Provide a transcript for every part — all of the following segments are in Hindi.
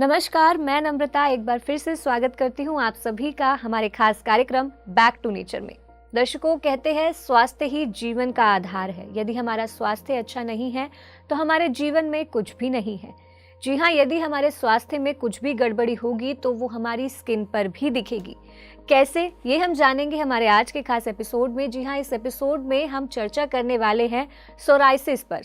नमस्कार, मैं नम्रता एक बार फिर से स्वागत करती हूँ आप सभी का हमारे खास कार्यक्रम बैक टू नेचर में। दर्शकों, कहते हैं स्वास्थ्य ही जीवन का आधार है। यदि हमारा स्वास्थ्य अच्छा नहीं है तो हमारे जीवन में कुछ भी नहीं है। जी हाँ, यदि हमारे स्वास्थ्य में कुछ भी गड़बड़ी होगी तो वो हमारी स्किन पर भी दिखेगी। कैसे, ये हम जानेंगे हमारे आज के खास एपिसोड में। जी हाँ, इस एपिसोड में हम चर्चा करने वाले हैं सोराइसिस पर।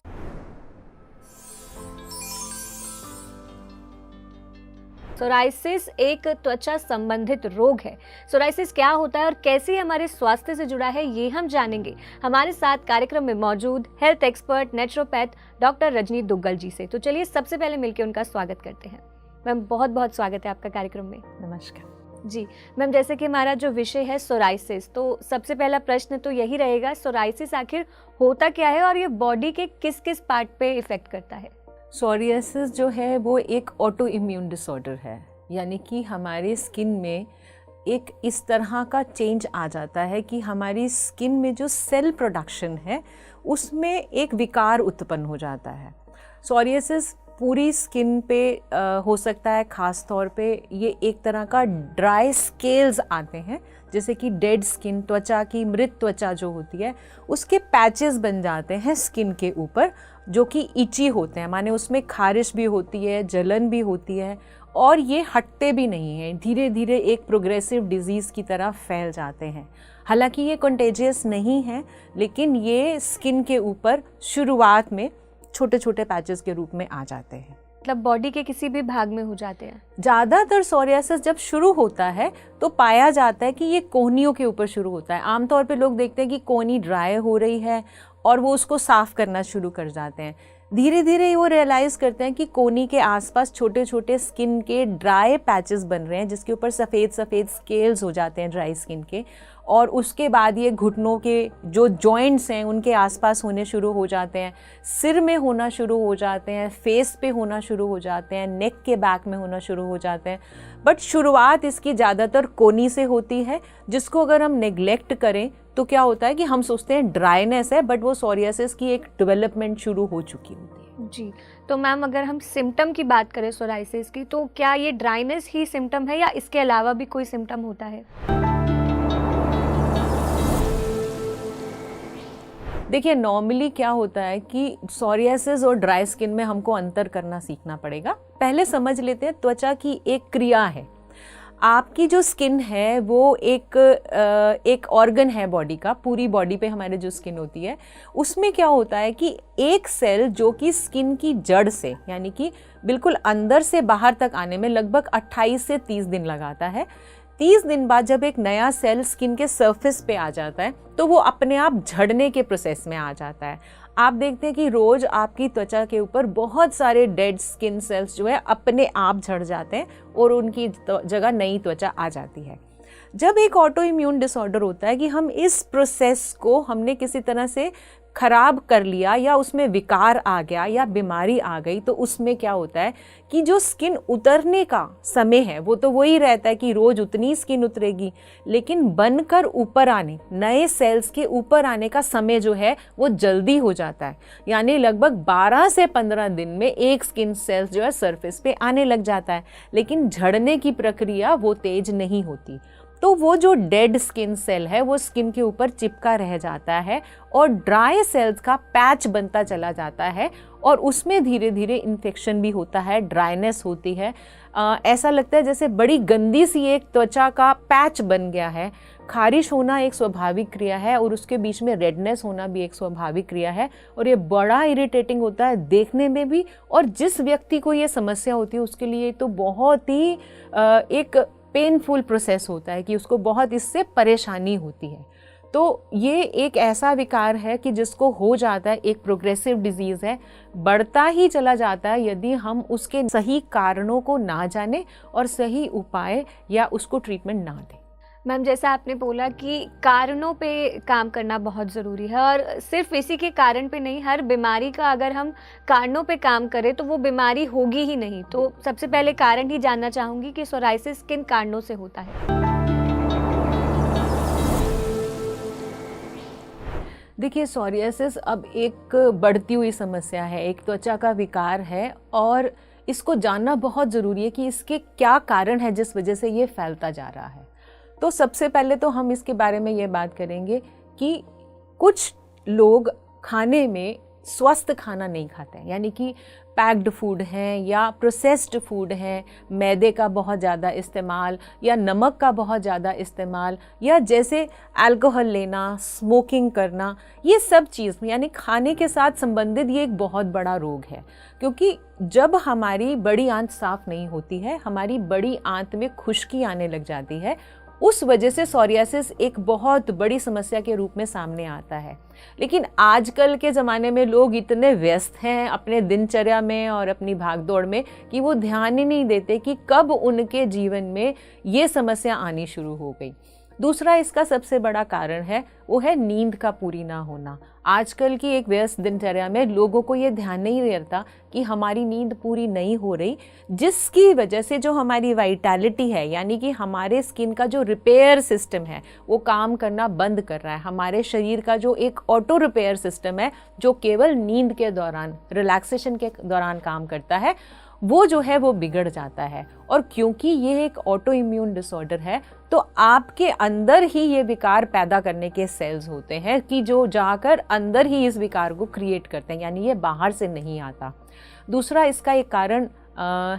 सोराइसिस एक त्वचा संबंधित रोग है। सोराइसिस क्या होता है और कैसे हमारे स्वास्थ्य से जुड़ा है, ये हम जानेंगे हमारे साथ कार्यक्रम में मौजूद health expert naturopath doctor Rajni Duggal ji से। तो चलिए सबसे पहले मिलकर उनका स्वागत करते हैं। मैम, बहुत बहुत स्वागत है आपका कार्यक्रम में। नमस्कार जी मैम, जैसे कि हमारा जो विषय है सोराइसिस, तो सबसे पहला प्रश्न तो यही रहेगा, सोराइसिस आखिर होता क्या है और ये बॉडी के किस किस पार्ट पे इफेक्ट करता है? सोरियासिस जो है वो एक ऑटो इम्यून डिसऑर्डर है, यानी कि हमारे स्किन में एक इस तरह का चेंज आ जाता है कि हमारी स्किन में जो सेल प्रोडक्शन है उसमें एक विकार उत्पन्न हो जाता है। सोरियासिस पूरी स्किन पे हो सकता है। ख़ास तौर पे ये एक तरह का ड्राई स्केल्स आते हैं, जैसे कि डेड स्किन, त्वचा की मृत त्वचा जो होती है उसके पैचेस बन जाते हैं स्किन के ऊपर, जो कि इची होते हैं, माने उसमें खारिश भी होती है, जलन भी होती है और ये हटते भी नहीं हैं। धीरे धीरे एक प्रोग्रेसिव डिजीज़ की तरह फैल जाते हैं। हालांकि ये कंटेजियस नहीं है, लेकिन ये स्किन के ऊपर शुरुआत में छोटे छोटे पैचेस के रूप में आ जाते हैं। मतलब बॉडी के किसी भी भाग में हो जाते हैं? ज़्यादातर सोरियासिस जब शुरू होता है तो पाया जाता है कि ये कोहनियों के ऊपर शुरू होता है। आमतौर पे लोग देखते हैं कि कोहनी ड्राई हो रही है और वो उसको साफ़ करना शुरू कर जाते हैं। धीरे धीरे वो रियलाइज़ करते हैं कि कोहनी के आसपास छोटे छोटे स्किन के ड्राई पैचेस बन रहे हैं, जिसके ऊपर सफ़ेद सफ़ेद स्केल्स हो जाते हैं ड्राई स्किन के, और उसके बाद ये घुटनों के जो जॉइंट्स हैं उनके आसपास होने शुरू हो जाते हैं, सिर में होना शुरू हो जाते हैं, फेस पे होना शुरू हो जाते हैं, नेक के बैक में होना शुरू हो जाते हैं। बट शुरुआत इसकी ज़्यादातर कोहनी से होती है, जिसको अगर हम नेग्लेक्ट करें तो क्या होता है कि हम सोचते हैं ड्राइनेस है, बट वो सोरियासिस की एक डेवलपमेंट शुरू हो चुकी होती है। जी, तो मैम अगर हम सिम्टम की बात करें सोराइसिस की, तो क्या ये ड्राइनेस ही सिम्टम है या इसके अलावा भी कोई सिम्टम होता है? देखिए, नॉर्मली क्या होता है कि सोरियासिस और ड्राई स्किन में हमको अंतर करना सीखना पड़ेगा। पहले समझ लेते हैं त्वचा की एक क्रिया है। आपकी जो स्किन है वो एक ऑर्गन है बॉडी का। पूरी बॉडी पे हमारे जो स्किन होती है उसमें क्या होता है कि एक सेल जो कि स्किन की जड़ से, यानी कि बिल्कुल अंदर से बाहर तक आने में लगभग 28 से 30 दिन लगाता है। 30 दिन बाद जब एक नया सेल स्किन के सरफेस पे आ जाता है तो वो अपने आप झड़ने के प्रोसेस में आ जाता है। आप देखते हैं कि रोज आपकी त्वचा के ऊपर बहुत सारे डेड स्किन सेल्स जो है अपने आप झड़ जाते हैं और उनकी जगह नई त्वचा आ जाती है। जब एक ऑटो इम्यून डिसऑर्डर होता है कि हम इस प्रोसेस को हमने किसी तरह से खराब कर लिया या उसमें विकार आ गया या बीमारी आ गई, तो उसमें क्या होता है कि जो स्किन उतरने का समय है वो तो वही रहता है कि रोज उतनी स्किन उतरेगी, लेकिन बनकर ऊपर आने, नए सेल्स के ऊपर आने का समय जो है वो जल्दी हो जाता है। यानी लगभग 12 से 15 दिन में एक स्किन सेल्स जो है सरफेस पे आने लग जाता है, लेकिन झड़ने की प्रक्रिया वो तेज नहीं होती। तो वो जो डेड स्किन सेल है वो स्किन के ऊपर चिपका रह जाता है और ड्राई सेल्स का पैच बनता चला जाता है और उसमें धीरे धीरे इन्फेक्शन भी होता है, ड्राइनेस होती है। ऐसा लगता है जैसे बड़ी गंदी सी एक त्वचा का पैच बन गया है। खारिश होना एक स्वाभाविक क्रिया है और उसके बीच में रेडनेस होना भी एक स्वाभाविक क्रिया है, और ये बड़ा इरिटेटिंग होता है देखने में भी, और जिस व्यक्ति को ये समस्या होती है उसके लिए तो बहुत ही एक पेनफुल प्रोसेस होता है कि उसको बहुत इससे परेशानी होती है। तो ये एक ऐसा विकार है कि जिसको हो जाता है, एक प्रोग्रेसिव डिजीज़ है, बढ़ता ही चला जाता है यदि हम उसके सही कारणों को ना जाने और सही उपाय या उसको ट्रीटमेंट ना दें। मैम, जैसा आपने बोला कि कारणों पे काम करना बहुत ज़रूरी है, और सिर्फ इसी के कारण पे नहीं, हर बीमारी का अगर हम कारणों पे काम करें तो वो बीमारी होगी ही नहीं। तो सबसे पहले कारण ही जानना चाहूँगी कि सोराइसिस किन कारणों से होता है? देखिए, सोरियासिस अब एक बढ़ती हुई समस्या है, एक त्वचा का विकार है और इसको जानना बहुत ज़रूरी है कि इसके क्या कारण है जिस वजह से ये फैलता जा रहा है। तो सबसे पहले तो हम इसके बारे में ये बात करेंगे कि कुछ लोग खाने में स्वस्थ खाना नहीं खाते हैं, यानी कि पैक्ड फूड हैं या प्रोसेस्ड फूड हैं, मैदे का बहुत ज़्यादा इस्तेमाल या नमक का बहुत ज़्यादा इस्तेमाल या जैसे अल्कोहल लेना, स्मोकिंग करना, ये सब चीज़ यानी खाने के साथ संबंधित ये एक बहुत बड़ा रोग है। क्योंकि जब हमारी बड़ी आंत साफ़ नहीं होती है, हमारी बड़ी आंत में खुश्की आने लग जाती है, उस वजह से सोरियासिस एक बहुत बड़ी समस्या के रूप में सामने आता है। लेकिन आजकल के ज़माने में लोग इतने व्यस्त हैं अपने दिनचर्या में और अपनी भागदौड़ में कि वो ध्यान ही नहीं देते कि कब उनके जीवन में ये समस्या आनी शुरू हो गई। दूसरा इसका सबसे बड़ा कारण है वो है नींद का पूरी ना होना। आजकल की एक व्यस्त दिनचर्या में लोगों को ये ध्यान नहीं रहता कि हमारी नींद पूरी नहीं हो रही, जिसकी वजह से जो हमारी वाइटैलिटी है यानी कि हमारे स्किन का जो रिपेयर सिस्टम है वो काम करना बंद कर रहा है। हमारे शरीर का जो एक ऑटो रिपेयर सिस्टम है जो केवल नींद के दौरान, रिलैक्सेशन के दौरान काम करता है, वो जो है वो बिगड़ जाता है। और क्योंकि ये एक ऑटो इम्यून डिसऑर्डर है तो आपके अंदर ही ये विकार पैदा करने के सेल्स होते हैं कि जो जाकर अंदर ही इस विकार को क्रिएट करते हैं, यानी ये बाहर से नहीं आता। दूसरा इसका एक कारण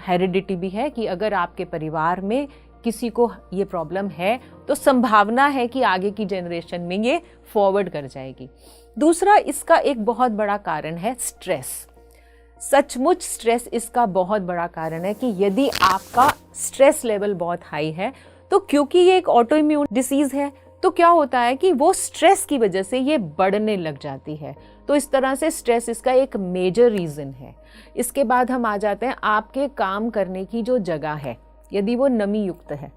हेरिडिटी भी है कि अगर आपके परिवार में किसी को ये प्रॉब्लम है तो संभावना है कि आगे की जनरेशन में ये फॉरवर्ड कर जाएगी। दूसरा इसका एक बहुत बड़ा कारण है स्ट्रेस। सचमुच स्ट्रेस इसका बहुत बड़ा कारण है कि यदि आपका स्ट्रेस लेवल बहुत हाई है तो क्योंकि ये एक ऑटो इम्यून डिसीज़ है तो क्या होता है कि वो स्ट्रेस की वजह से ये बढ़ने लग जाती है। तो इस तरह से स्ट्रेस इसका एक मेजर रीज़न है। इसके बाद हम आ जाते हैं आपके काम करने की जो जगह है, यदि वो नमी युक्त है,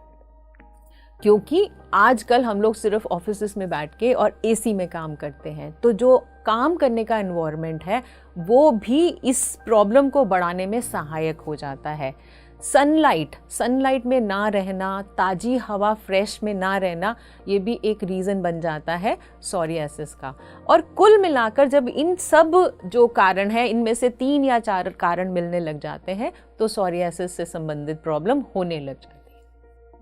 क्योंकि आजकल हम लोग सिर्फ ऑफिस में बैठ के और एसी में काम करते हैं, तो जो काम करने का एनवायरनमेंट है वो भी इस प्रॉब्लम को बढ़ाने में सहायक हो जाता है। सनलाइट में ना रहना, ताज़ी हवा फ्रेश में ना रहना, ये भी एक रीज़न बन जाता है सोरियासिस का। और कुल मिलाकर जब इन सब जो कारण है इनमें से 3 या 4 कारण मिलने लग जाते हैं तो सोरियासिस से संबंधित प्रॉब्लम होने लग जाती है।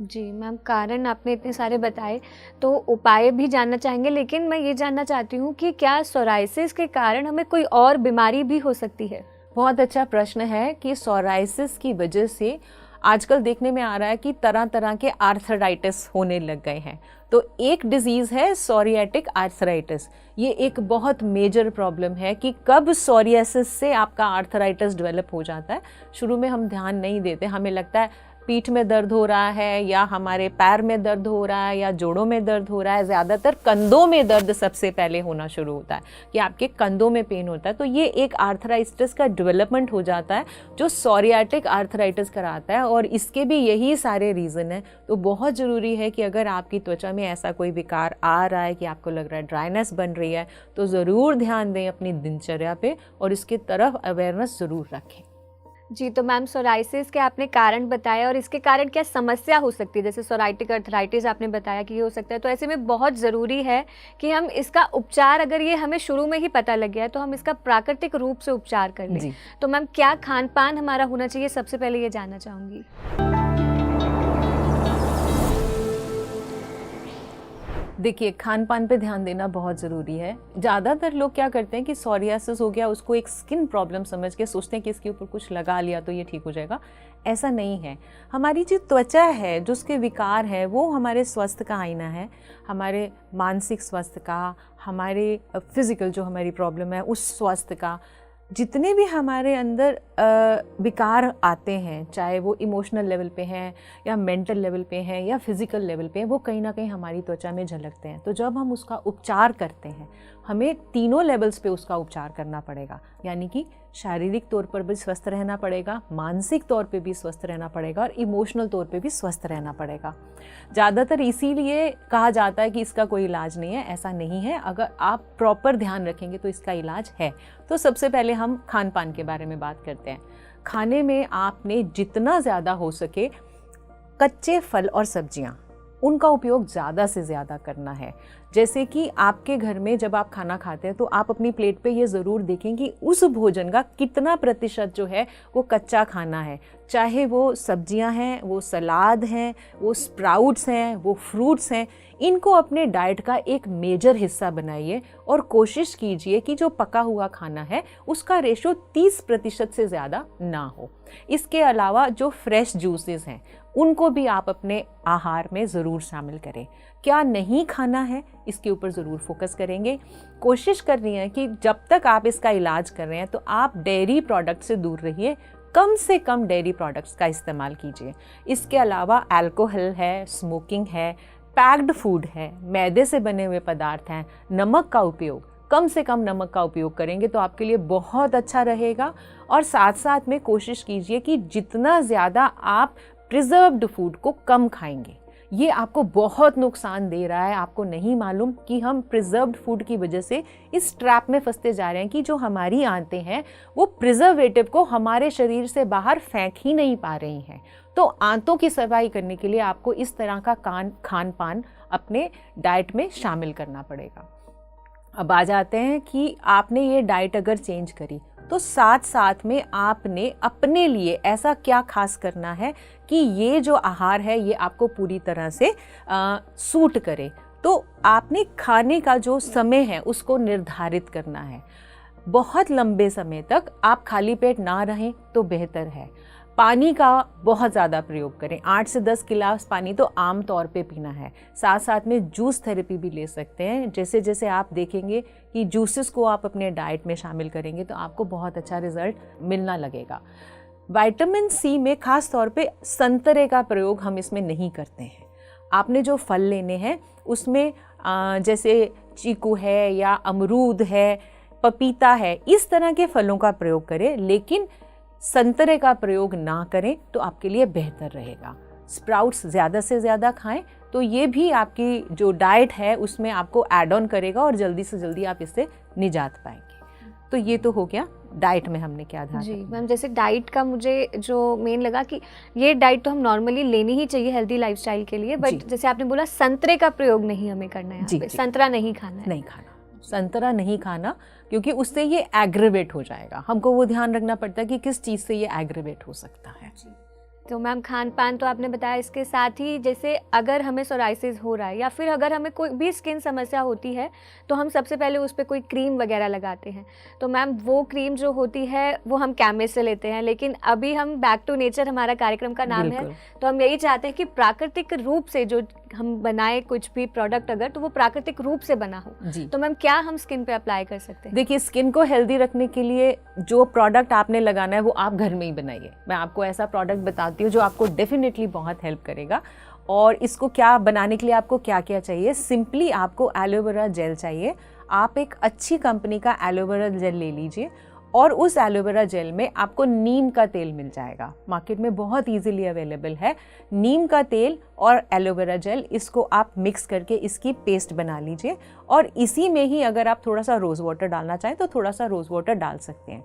जी मैम, कारण आपने इतने सारे बताए तो उपाय भी जानना चाहेंगे, लेकिन मैं ये जानना चाहती हूँ कि क्या सोराइसिस के कारण हमें कोई और बीमारी भी हो सकती है? बहुत अच्छा प्रश्न है कि सोराइसिस की वजह से आजकल देखने में आ रहा है कि तरह तरह के आर्थराइटिस होने लग गए हैं। तो एक डिजीज़ है सोरियाटिक आर्थराइटिस। ये एक बहुत मेजर प्रॉब्लम है कि कब सोरियासिस से आपका आर्थराइटिस डेवलप हो जाता है। शुरू में हम ध्यान नहीं देते, हमें लगता है पीठ में दर्द हो रहा है या हमारे पैर में दर्द हो रहा है या जोड़ों में दर्द हो रहा है। ज़्यादातर कंधों में दर्द सबसे पहले होना शुरू होता है कि आपके कंधों में पेन होता है, तो ये एक आर्थराइटिस का डेवलपमेंट हो जाता है जो सोरियाटिक आर्थराइटिस कराता है। और इसके भी यही सारे रीज़न हैं। तो बहुत ज़रूरी है कि अगर आपकी त्वचा में ऐसा कोई विकार आ रहा है कि आपको लग रहा है ड्राइनेस बन रही है, तो ज़रूर ध्यान दें अपनी दिनचर्या पे और इसके तरफ अवेयरनेस ज़रूर रखें। जी, तो मैम सोराइसिस के आपने कारण बताया और इसके कारण क्या समस्या हो सकती है? जैसे सोराइटिक आर्थराइटिस आपने बताया कि ये हो सकता है, तो ऐसे में बहुत ज़रूरी है कि हम इसका उपचार, अगर ये हमें शुरू में ही पता लग गया है तो हम इसका प्राकृतिक रूप से उपचार कर लें। तो मैम क्या खान पान हमारा होना चाहिए, सबसे पहले ये जानना चाहूँगी। देखिए, खान पान पे ध्यान देना बहुत ज़रूरी है। ज़्यादातर लोग क्या करते हैं कि सोरियासिस हो गया, उसको एक स्किन प्रॉब्लम समझ के सोचते हैं कि इसके ऊपर कुछ लगा लिया तो ये ठीक हो जाएगा। ऐसा नहीं है। हमारी जो त्वचा है, जो उसके विकार है, वो हमारे स्वास्थ्य का आईना है। हमारे मानसिक स्वास्थ्य का, हमारे फिज़िकल जो हमारी प्रॉब्लम है उस स्वास्थ्य का, जितने भी हमारे अंदर विकार आते हैं, चाहे वो इमोशनल लेवल पे हैं या मेंटल लेवल पे हैं या फिज़िकल लेवल पे हैं, वो कहीं ना कहीं हमारी त्वचा में झलकते हैं। तो जब हम उसका उपचार करते हैं, हमें तीनों लेवल्स पे उसका उपचार करना पड़ेगा। यानी कि शारीरिक तौर पर भी स्वस्थ रहना पड़ेगा, मानसिक तौर पे भी स्वस्थ रहना पड़ेगा और इमोशनल तौर पे भी स्वस्थ रहना पड़ेगा। ज़्यादातर इसीलिए कहा जाता है कि इसका कोई इलाज नहीं है। ऐसा नहीं है, अगर आप प्रॉपर ध्यान रखेंगे तो इसका इलाज है। तो सबसे पहले हम खान पान के बारे में बात करते हैं। खाने में आपने जितना ज़्यादा हो सके कच्चे फल और सब्जियां, उनका उपयोग ज़्यादा से ज़्यादा करना है। जैसे कि आपके घर में जब आप खाना खाते हैं तो आप अपनी प्लेट पे ये ज़रूर देखें कि उस भोजन का कितना प्रतिशत जो है वो कच्चा खाना है, चाहे वो सब्जियां हैं, वो सलाद हैं, वो स्प्राउट्स हैं, वो फ्रूट्स हैं। इनको अपने डाइट का एक मेजर हिस्सा बनाइए और कोशिश कीजिए कि जो पका हुआ खाना है उसका रेशो 30% से ज़्यादा ना हो। इसके अलावा जो फ्रेश जूसेस हैं उनको भी आप अपने आहार में ज़रूर शामिल करें। क्या नहीं खाना है इसके ऊपर ज़रूर फोकस करेंगे। कोशिश करनी है कि जब तक आप इसका इलाज कर रहे हैं तो आप डेयरी प्रोडक्ट से दूर रहिए, कम से कम डेयरी प्रोडक्ट्स का इस्तेमाल कीजिए। इसके अलावा अल्कोहल है, स्मोकिंग है, पैक्ड फूड है, मैदे से बने हुए पदार्थ हैं, नमक का उपयोग, कम से कम नमक का उपयोग करेंगे तो आपके लिए बहुत अच्छा रहेगा। और साथ साथ में कोशिश कीजिए कि जितना ज़्यादा आप प्रिजर्व्ड फूड को कम खाएंगे, ये आपको बहुत नुकसान दे रहा है। आपको नहीं मालूम कि हम प्रिजर्व्ड फूड की वजह से इस ट्रैप में फंसते जा रहे हैं कि जो हमारी आंतें हैं वो प्रिजर्वेटिव को हमारे शरीर से बाहर फेंक ही नहीं पा रही हैं। तो आंतों की सफाई करने के लिए आपको इस तरह का खान पान अपने डाइट में शामिल करना पड़ेगा। अब आ जाते हैं कि आपने ये डाइट अगर चेंज करी तो साथ साथ में आपने अपने लिए ऐसा क्या खास करना है कि ये जो आहार है ये आपको पूरी तरह से सूट करे। तो आपने खाने का जो समय है उसको निर्धारित करना है। बहुत लंबे समय तक आप खाली पेट ना रहें तो बेहतर है। पानी का बहुत ज़्यादा प्रयोग करें, 8 से 10 गिलास पानी तो आम तौर पे पीना है। साथ साथ में जूस थेरेपी भी ले सकते हैं। जैसे जैसे आप देखेंगे कि जूसेस को आप अपने डाइट में शामिल करेंगे तो आपको बहुत अच्छा रिजल्ट मिलना लगेगा। विटामिन सी में ख़ास तौर पे संतरे का प्रयोग हम इसमें नहीं करते हैं। आपने जो फल लेने हैं उसमें जैसे चीकू है या अमरूद है, पपीता है, इस तरह के फलों का प्रयोग करें, लेकिन संतरे का प्रयोग ना करें तो आपके लिए बेहतर रहेगा। स्प्राउट्स ज़्यादा से ज़्यादा खाएं तो ये भी आपकी जो डाइट है उसमें आपको ऐड ऑन करेगा और जल्दी से जल्दी आप इससे निजात पाएंगे। तो ये तो हो गया डाइट में हमने क्या ध्यान। जी मैम, जैसे डाइट का मुझे जो मेन लगा कि ये डाइट तो हम नॉर्मली लेनी ही चाहिए हेल्दी लाइफस्टाइल के लिए, बट जैसे आपने बोला संतरे का प्रयोग नहीं हमें करना है। जी, संतरा नहीं खाना है। नहीं खाना, संतरा नहीं खाना, क्योंकि उससे ये एग्रेवेट हो जाएगा। हमको वो ध्यान रखना पड़ता है कि किस चीज़ से ये एग्रेवेट हो सकता है। तो मैम खान पान तो आपने बताया, इसके साथ ही जैसे अगर हमें सोराइसिस हो रहा है या फिर अगर हमें कोई भी स्किन समस्या होती है तो हम सबसे पहले उस पर कोई क्रीम वगैरह लगाते हैं। तो मैम वो क्रीम जो होती है वो हम केमिस्ट से लेते हैं, लेकिन अभी हम बैक टू नेचर हमारा कार्यक्रम का नाम है, तो हम यही चाहते हैं कि प्राकृतिक रूप से जो हम बनाए कुछ भी प्रोडक्ट अगर, तो वो प्राकृतिक रूप से बना हो। तो मैम क्या हम स्किन पे अप्लाई कर सकते हैं? देखिए, स्किन को हेल्दी रखने के लिए जो प्रोडक्ट आपने लगाना है वो आप घर में ही बनाइए। मैं आपको ऐसा प्रोडक्ट बताती हूँ जो आपको डेफिनेटली बहुत हेल्प करेगा। और इसको क्या बनाने के लिए आपको क्या क्या चाहिए? सिंपली आपको एलोवेरा जेल चाहिए। आप एक अच्छी कंपनी का एलोवेरा जेल ले लीजिए और उस एलोवेरा जेल में आपको नीम का तेल मिल जाएगा, मार्केट में बहुत इजीली अवेलेबल है। नीम का तेल और एलोवेरा जेल, इसको आप मिक्स करके इसकी पेस्ट बना लीजिए और इसी में ही अगर आप थोड़ा सा रोज़ वाटर डालना चाहें तो थोड़ा सा रोज़ वाटर डाल सकते हैं।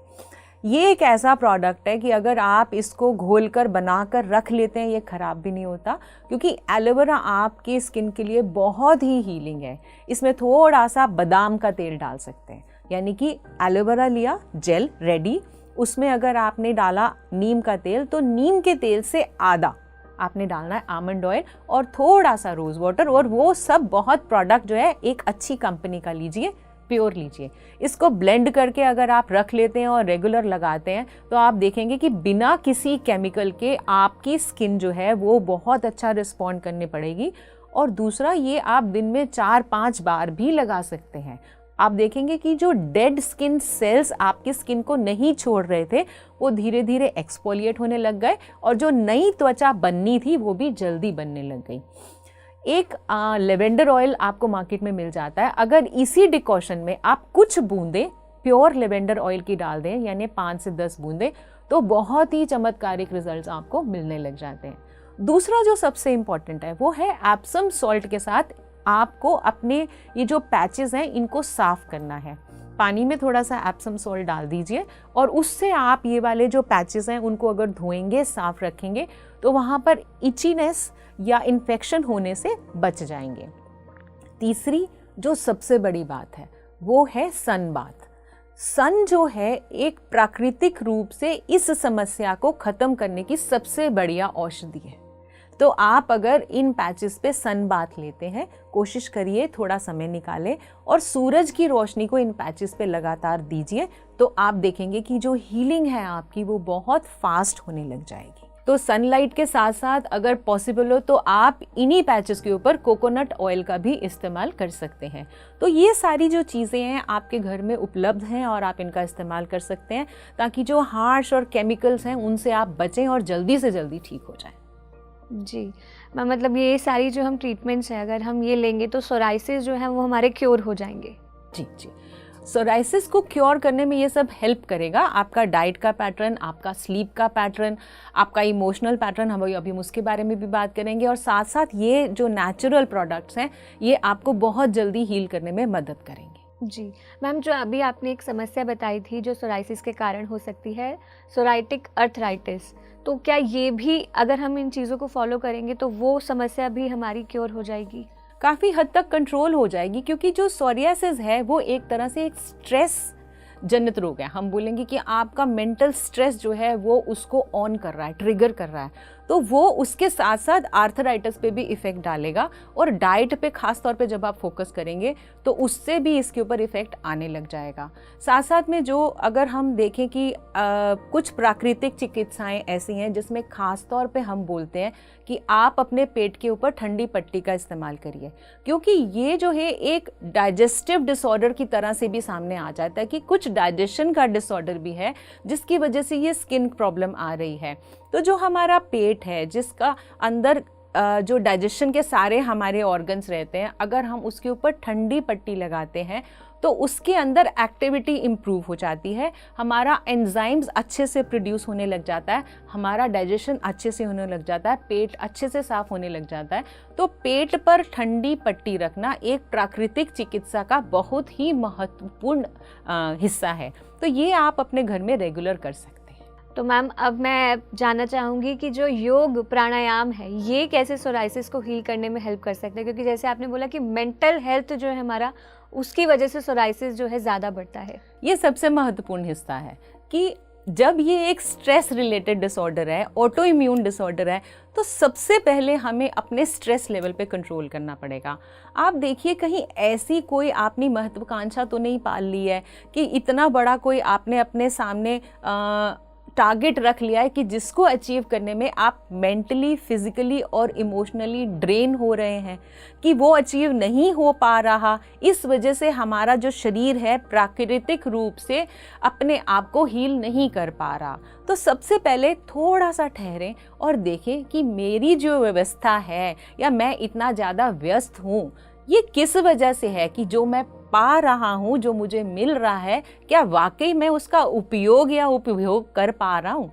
ये एक ऐसा प्रोडक्ट है कि अगर आप इसको घोल कर बना कर रख लेते हैं ये ख़राब भी नहीं होता, क्योंकि एलोवेरा आपकी स्किन के लिए बहुत ही हीलिंग है। इसमें थोड़ा सा बादाम का तेल डाल सकते हैं, यानी कि एलोवेरा लिया, जेल रेडी, उसमें अगर आपने डाला नीम का तेल तो नीम के तेल से आधा आपने डालना है आमंड ऑयल और थोड़ा सा रोज़ वाटर, और वो सब बहुत प्रोडक्ट जो है एक अच्छी कंपनी का लीजिए, प्योर लीजिए। इसको ब्लेंड करके अगर आप रख लेते हैं और रेगुलर लगाते हैं तो आप देखेंगे कि बिना किसी केमिकल के आपकी स्किन जो है वो बहुत अच्छा रिस्पॉन्ड करने पड़ेगी। और दूसरा, ये आप दिन में 4-5 बार भी लगा सकते हैं। आप देखेंगे कि जो डेड स्किन सेल्स आपकी स्किन को नहीं छोड़ रहे थे वो धीरे धीरे एक्सफोलिएट होने लग गए और जो नई त्वचा बननी थी वो भी जल्दी बनने लग गई। एक लेवेंडर ऑयल आपको मार्केट में मिल जाता है। अगर इसी डिकॉशन में आप कुछ बूंदें प्योर लेवेंडर ऑयल की डाल दें, यानी 5 से 10 बूंदें, तो बहुत ही चमत्कारिक रिजल्ट्स आपको मिलने लग जाते हैं। दूसरा जो सबसे इम्पॉर्टेंट है वो है एप्सम सॉल्ट के साथ आपको अपने ये जो पैचेस हैं इनको साफ़ करना है। पानी में थोड़ा सा एप्सम सॉल्ट डाल दीजिए और उससे आप ये वाले जो पैचेस हैं उनको अगर धोएंगे, साफ़ रखेंगे तो वहाँ पर इचीनेस या इन्फेक्शन होने से बच जाएंगे। तीसरी, जो सबसे बड़ी बात है वो है सन बाथ। सन जो है एक प्राकृतिक रूप से इस समस्या को खत्म करने की सबसे बढ़िया औषधि है। तो आप अगर इन पैचेस पे सन बाथ लेते हैं, कोशिश करिए थोड़ा समय निकालें और सूरज की रोशनी को इन पैचेस पे लगातार दीजिए, तो आप देखेंगे कि जो हीलिंग है आपकी वो बहुत फास्ट होने लग जाएगी। तो सनलाइट के साथ साथ अगर पॉसिबल हो तो आप इन्हीं पैचेस के ऊपर कोकोनट ऑयल का भी इस्तेमाल कर सकते हैं। तो ये सारी जो चीज़ें हैं आपके घर में उपलब्ध हैं और आप इनका इस्तेमाल कर सकते हैं, ताकि जो हार्श और केमिकल्स हैं उनसे आप बचें और जल्दी से जल्दी ठीक हो जाएं। जी मैम, मतलब ये सारी जो हम ट्रीटमेंट्स हैं अगर हम ये लेंगे तो सोराइसिस जो है वो हमारे क्योर हो जाएंगे? जी जी, सोराइसिस को क्योर करने में ये सब हेल्प करेगा। आपका डाइट का पैटर्न, आपका स्लीप का पैटर्न, आपका इमोशनल पैटर्न, हम अभी उसके बारे में भी बात करेंगे। और साथ साथ ये जो नेचुरल प्रोडक्ट्स हैं ये आपको बहुत जल्दी हील करने में मदद करेंगे। जी मैम, जो अभी आपने एक समस्या बताई थी जो सोराइसिस के कारण हो सकती है, सोराइटिक अर्थराइटिस, तो क्या ये भी अगर हम इन चीज़ों को फॉलो करेंगे तो वो समस्या भी हमारी क्योर हो जाएगी? काफ़ी हद तक कंट्रोल हो जाएगी, क्योंकि जो सोरियासिस है वो एक तरह से एक स्ट्रेस जनित रोग है। हम बोलेंगे कि आपका मेंटल स्ट्रेस जो है वो उसको ऑन कर रहा है, ट्रिगर कर रहा है, तो वो उसके साथ साथ आर्थराइटिस पे भी इफ़ेक्ट डालेगा। और डाइट पे ख़ास तौर पे जब आप फोकस करेंगे तो उससे भी इसके ऊपर इफ़ेक्ट आने लग जाएगा। साथ साथ में जो अगर हम देखें कि कुछ प्राकृतिक चिकित्साएं ऐसी हैं जिसमें ख़ास तौर पे हम बोलते हैं कि आप अपने पेट के ऊपर ठंडी पट्टी का इस्तेमाल करिए, क्योंकि ये जो है एक डाइजेस्टिव डिसऑर्डर की तरह से भी सामने आ जाता है कि कुछ डाइजेशन का डिसऑर्डर भी है जिसकी वजह से ये स्किन प्रॉब्लम आ रही है। तो जो हमारा पेट है जिसका अंदर जो डाइजेशन के सारे हमारे ऑर्गन्स रहते हैं, अगर हम उसके ऊपर ठंडी पट्टी लगाते हैं तो उसके अंदर एक्टिविटी इम्प्रूव हो जाती है, हमारा एंजाइम्स अच्छे से प्रोड्यूस होने लग जाता है, हमारा डाइजेशन अच्छे से होने लग जाता है, पेट अच्छे से साफ होने लग जाता है। तो पेट पर ठंडी पट्टी रखना एक प्राकृतिक चिकित्सा का बहुत ही महत्वपूर्ण हिस्सा है। तो ये आप अपने घर में रेगुलर कर सकते हैं। तो मैम, अब मैं जानना चाहूँगी कि जो योग प्राणायाम है ये कैसे सोराइसिस को हील करने में हेल्प कर सकते हैं, क्योंकि जैसे आपने बोला कि मेंटल हेल्थ जो है हमारा, उसकी वजह से सोराइसिस जो है ज़्यादा बढ़ता है। ये सबसे महत्वपूर्ण हिस्सा है कि जब ये एक स्ट्रेस रिलेटेड डिसऑर्डर है, ऑटो इम्यून डिसऑर्डर है, तो सबसे पहले हमें अपने स्ट्रेस लेवल पे कंट्रोल करना पड़ेगा। आप देखिए कहीं ऐसी कोई आपने महत्वाकांक्षा तो नहीं पाल ली है कि इतना बड़ा कोई आपने अपने सामने टारगेट रख लिया है कि जिसको अचीव करने में आप मेंटली, फिजिकली और इमोशनली ड्रेन हो रहे हैं, कि वो अचीव नहीं हो पा रहा, इस वजह से हमारा जो शरीर है प्राकृतिक रूप से अपने आप को हील नहीं कर पा रहा। तो सबसे पहले थोड़ा सा ठहरें और देखें कि मेरी जो व्यवस्था है या मैं इतना ज़्यादा व्यस्त हूँ, ये किस वजह से है कि जो मैं पा रहा हूँ, जो मुझे मिल रहा है, क्या वाकई मैं उसका उपयोग या उपभोग कर पा रहा हूँ?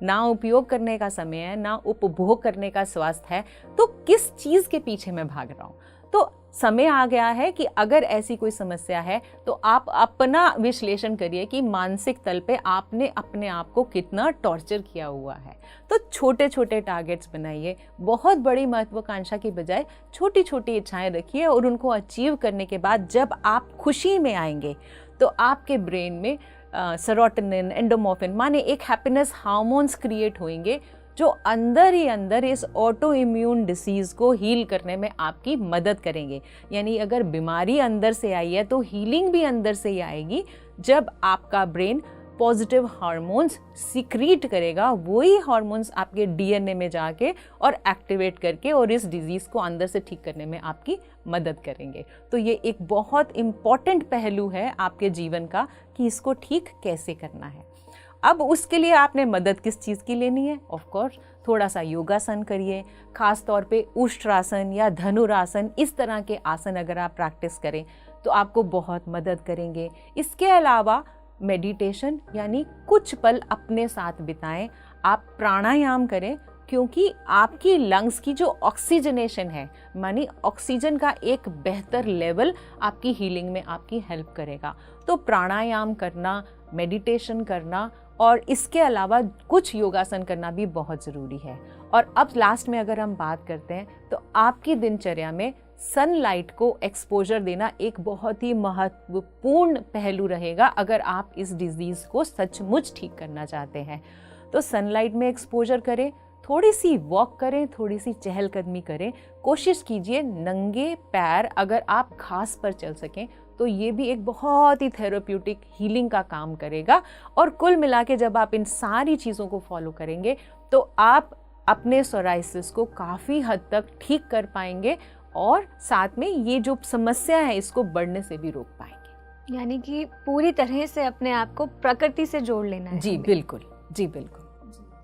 ना उपयोग करने का समय है, ना उपभोग करने का स्वास्थ्य है, तो किस चीज़ के पीछे मैं भाग रहा हूँ? तो समय आ गया है कि अगर ऐसी कोई समस्या है तो आप अपना विश्लेषण करिए कि मानसिक तल पे आपने अपने आप को कितना टॉर्चर किया हुआ है। तो छोटे छोटे टारगेट्स बनाइए, बहुत बड़ी महत्वाकांक्षा की बजाय छोटी छोटी इच्छाएं रखिए, और उनको अचीव करने के बाद जब आप खुशी में आएंगे तो आपके ब्रेन में सेरोटोनिन, एंडोमोर्फिन माने एक हैप्पीनेस हार्मोन्स क्रिएट होंगे जो अंदर ही अंदर इस ऑटो इम्यून डिसीज़ को हील करने में आपकी मदद करेंगे। यानी अगर बीमारी अंदर से आई है तो हीलिंग भी अंदर से ही आएगी। जब आपका ब्रेन पॉजिटिव हार्मोन्स सिक्रीट करेगा, वही हार्मोन्स आपके डीएनए में जाके और एक्टिवेट करके और इस डिजीज़ को अंदर से ठीक करने में आपकी मदद करेंगे। तो ये एक बहुत इम्पॉर्टेंट पहलू है आपके जीवन का कि इसको ठीक कैसे करना है। अब उसके लिए आपने मदद किस चीज़ की लेनी है? ऑफ कोर्स थोड़ा सा योगासन करिए, खास तौर पे उष्ट्रासन या धनुरासन, इस तरह के आसन अगर आप प्रैक्टिस करें तो आपको बहुत मदद करेंगे। इसके अलावा मेडिटेशन यानी कुछ पल अपने साथ बिताएं, आप प्राणायाम करें, क्योंकि आपकी लंग्स की जो ऑक्सीजनेशन है, मानी ऑक्सीजन का एक बेहतर लेवल आपकी हीलिंग में आपकी हेल्प करेगा। तो प्राणायाम करना, मेडिटेशन करना और इसके अलावा कुछ योगासन करना भी बहुत ज़रूरी है। और अब लास्ट में अगर हम बात करते हैं तो आपकी दिनचर्या में सनलाइट को एक्सपोजर देना एक बहुत ही महत्वपूर्ण पहलू रहेगा अगर आप इस डिजीज़ को सचमुच ठीक करना चाहते हैं। तो सनलाइट में एक्सपोजर करें, थोड़ी सी वॉक करें, थोड़ी सी चहलकदमी करें, कोशिश कीजिए नंगे पैर अगर आप घास पर चल सकें तो ये भी एक बहुत ही थेरेप्यूटिक हीलिंग का काम करेगा। और कुल मिला के जब आप इन सारी चीज़ों को फॉलो करेंगे तो आप अपने सोराइसिस को काफ़ी हद तक ठीक कर पाएंगे और साथ में ये जो समस्या है इसको बढ़ने से भी रोक पाएंगे। यानी कि पूरी तरह से अपने आप को प्रकृति से जोड़ लेना है। जी बिल्कुल, जी बिल्कुल।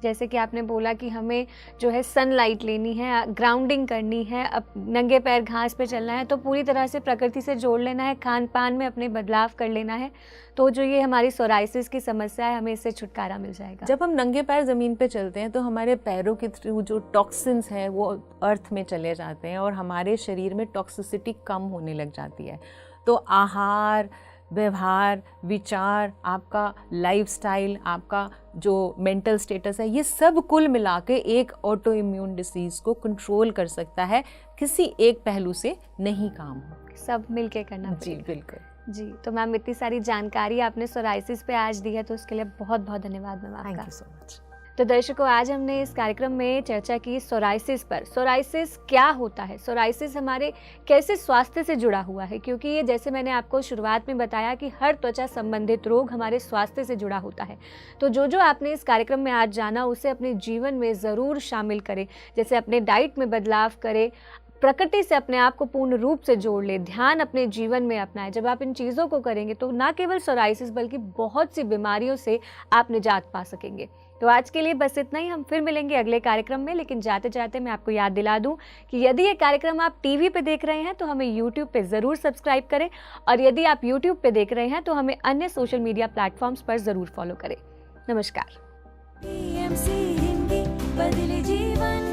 जैसे कि आपने बोला कि हमें जो है सनलाइट लेनी है, ग्राउंडिंग करनी है, अब नंगे पैर घास पे चलना है, तो पूरी तरह से प्रकृति से जोड़ लेना है, खान पान में अपने बदलाव कर लेना है, तो जो ये हमारी सोराइसिस की समस्या है हमें इससे छुटकारा मिल जाएगा। जब हम नंगे पैर ज़मीन पे चलते हैं तो हमारे पैरों के थ्रू जो टॉक्सिन्स हैं वो अर्थ में चले जाते हैं और हमारे शरीर में टॉक्सिसिटी कम होने लग जाती है। तो आहार, व्यवहार, विचार, आपका लाइफस्टाइल, आपका जो मेंटल स्टेटस है, ये सब कुल मिला के एक ऑटो इम्यून डिसीज़ को कंट्रोल कर सकता है। किसी एक पहलू से नहीं काम हो, सब मिलके करना। जी बिल्कुल। जी, तो मैम इतनी सारी जानकारी आपने सोराइसिस पे आज दी है तो उसके लिए बहुत बहुत धन्यवाद मैम आपका। Thank you so much. तो दर्शकों, आज हमने इस कार्यक्रम में चर्चा की सोराइसिस पर। सोराइसिस क्या होता है, सोराइसिस हमारे कैसे स्वास्थ्य से जुड़ा हुआ है, क्योंकि ये जैसे मैंने आपको शुरुआत में बताया कि हर त्वचा संबंधित रोग हमारे स्वास्थ्य से जुड़ा होता है। तो जो आपने इस कार्यक्रम में आज जाना उसे अपने जीवन में ज़रूर शामिल करें। जैसे अपने डाइट में बदलाव करें, प्रकृति से अपने आप को पूर्ण रूप से जोड़ ले, ध्यान अपने जीवन में अपनाएं। जब आप इन चीज़ों को करेंगे तो ना केवल सोराइसिस बल्कि बहुत सी बीमारियों से आप निजात पा सकेंगे। तो आज के लिए बस इतना ही। हम फिर मिलेंगे अगले कार्यक्रम में, लेकिन जाते जाते मैं आपको याद दिला दूं कि यदि ये कार्यक्रम आप टीवी पे देख रहे हैं तो हमें यूट्यूब पे ज़रूर सब्सक्राइब करें, और यदि आप यूट्यूब पे देख रहे हैं तो हमें अन्य सोशल मीडिया प्लेटफॉर्म्स पर ज़रूर फॉलो करें। नमस्कार। TMC हिंदी बदले जीवन।